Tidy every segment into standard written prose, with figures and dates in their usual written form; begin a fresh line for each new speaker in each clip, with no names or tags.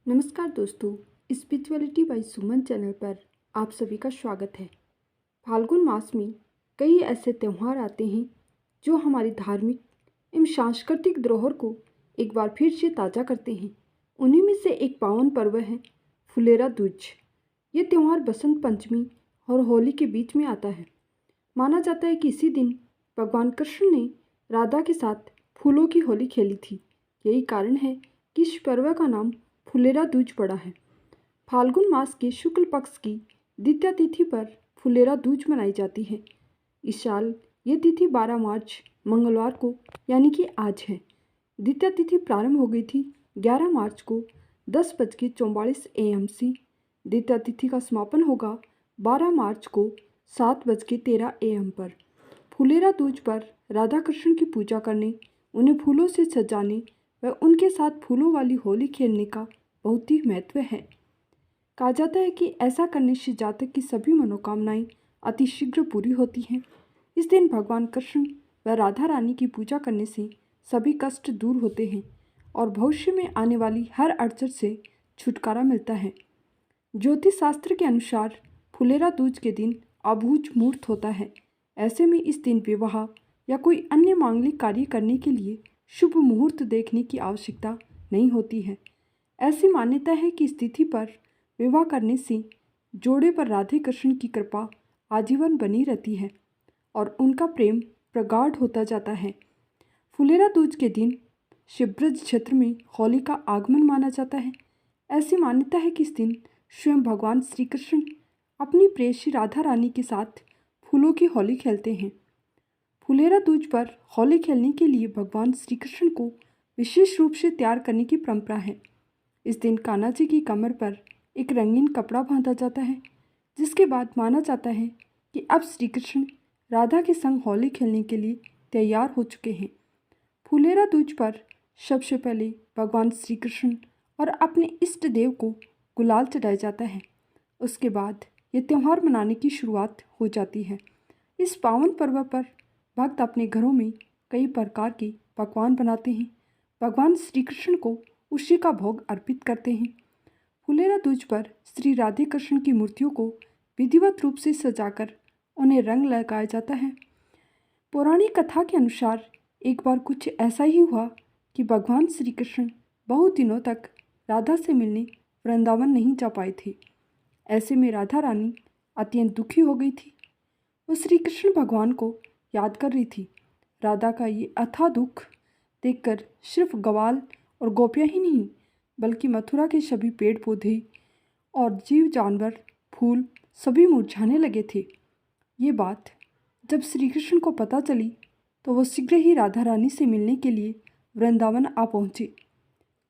नमस्कार दोस्तों, spirituality bye सुमन channel पर आप सभी का स्वागत है। फाल्गुन मास में कई ऐसे त्यौहार आते हैं जो हमारी धार्मिक एवं सांस्कृतिक धरोहर को एक बार फिर से ताज़ा करते हैं। उन्हीं में से एक पावन पर्व है फुलेरा दूज। ये त्यौहार बसंत पंचमी और होली के बीच में आता है। माना जाता है कि इसी दिन भगवान कृष्ण ने राधा के साथ फूलों की होली खेली थी। यही कारण है कि इस पर्व का नाम फुलेरा दूज पड़ा है। फाल्गुन मास के शुक्ल पक्ष की द्वितीया तिथि पर फुलेरा दूज मनाई जाती है। इस साल ये तिथि 12 मार्च मंगलवार को यानी कि आज है। द्वितीया तिथि प्रारंभ हो गई थी 11 मार्च को 10:44 AM से। द्वितीया तिथि का समापन होगा 12 मार्च को 7:13 AM पर। फुलेरा दूज पर राधा कृष्ण की पूजा करने, उन्हें फूलों से सजाने व उनके साथ फूलों वाली होली खेलने का बहुत ही महत्व है। कहा जाता है कि ऐसा करने से जातक की सभी मनोकामनाएं अतिशीघ्र पूरी होती हैं। इस दिन भगवान कृष्ण व राधा रानी की पूजा करने से सभी कष्ट दूर होते हैं और भविष्य में आने वाली हर अड़चन से छुटकारा मिलता है। ज्योतिष शास्त्र के अनुसार फुलेरा दूज के दिन अबूझ मुहूर्त होता है। ऐसे में इस दिन विवाह या कोई अन्य मांगलिक कार्य करने के लिए शुभ मुहूर्त देखने की आवश्यकता नहीं होती है। ऐसी मान्यता है कि इस तिथि पर विवाह करने से जोड़े पर राधे कृष्ण की कृपा आजीवन बनी रहती है और उनका प्रेम प्रगाढ़ होता जाता है। फुलेरा दूज के दिन शिवब्रज क्षेत्र में होली का आगमन माना जाता है। ऐसी मान्यता है कि इस दिन स्वयं भगवान श्री कृष्ण अपनी प्रेयसी राधा रानी के साथ फूलों की होली खेलते हैं। फुलेरा दूज पर होली खेलने के लिए भगवान श्री कृष्ण को विशेष रूप से तैयार करने की परंपरा है। इस दिन कान्हा जी की कमर पर एक रंगीन कपड़ा बांधा जाता है, जिसके बाद माना जाता है कि अब श्री कृष्ण राधा के संग होली खेलने के लिए तैयार हो चुके हैं। फुलेरा दूज पर सबसे पहले भगवान श्री कृष्ण और अपने इष्ट देव को गुलाल चढ़ाया जाता है। उसके बाद ये त्यौहार मनाने की शुरुआत हो जाती है। इस पावन पर्व पर भक्त अपने घरों में कई प्रकार के पकवान बनाते हैं। भगवान श्री कृष्ण को उसी का भोग अर्पित करते हैं। फुलेरा दूज पर श्री राधे कृष्ण की मूर्तियों को विधिवत रूप से सजाकर उन्हें रंग लगाया जाता है। पौराणिक कथा के अनुसार एक बार कुछ ऐसा ही हुआ कि भगवान श्री कृष्ण बहुत दिनों तक राधा से मिलने वृंदावन नहीं जा पाए थे। ऐसे में राधा रानी अत्यंत दुखी हो गई थी। वो श्री कृष्ण भगवान को याद कर रही थी। राधा का ये अथाह दुख देखकर सिर्फ ग्वाल और गोपियाँ ही नहीं, बल्कि मथुरा के सभी पेड़ पौधे और जीव जानवर, फूल सभी मुरझाने लगे थे। ये बात जब श्री कृष्ण को पता चली तो वो शीघ्र ही राधा रानी से मिलने के लिए वृंदावन आ पहुँचे।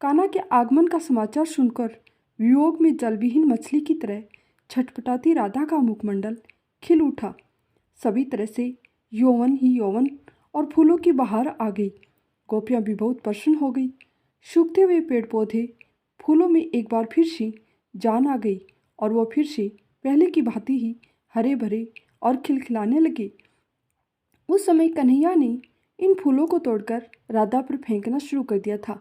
कान्हा के आगमन का समाचार सुनकर वियोग में जलविहीन मछली की तरह छटपटाती राधा का मुखमंडल खिल उठा। सभी तरह से यौवन ही यौवन और फूलों की बहार आ गई। गोपियाँ भी बहुत प्रसन्न हो गई। सूखते हुए पेड़ पौधे फूलों में एक बार फिर से जान आ गई और वो फिर से पहले की भांति ही हरे भरे और खिलखिलाने लगे। उस समय कन्हैया ने इन फूलों को तोड़कर राधा पर फेंकना शुरू कर दिया था।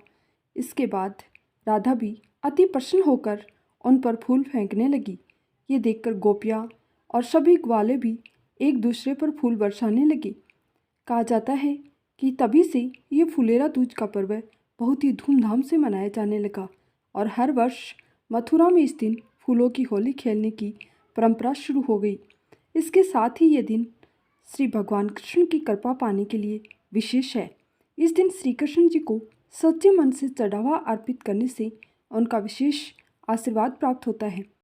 इसके बाद राधा भी अति प्रसन्न होकर उन पर फूल फेंकने लगी। ये देखकर गोपियाँ और सभी ग्वाले भी एक दूसरे पर फूल बरसाने लगे। कहा जाता है कि तभी से ये फुलेरा दूज का पर्व बहुत ही धूमधाम से मनाया जाने लगा और हर वर्ष मथुरा में इस दिन फूलों की होली खेलने की परंपरा शुरू हो गई। इसके साथ ही ये दिन श्री भगवान कृष्ण की कृपा पाने के लिए विशेष है। इस दिन श्री कृष्ण जी को सच्चे मन से चढ़ावा अर्पित करने से उनका विशेष आशीर्वाद प्राप्त होता है।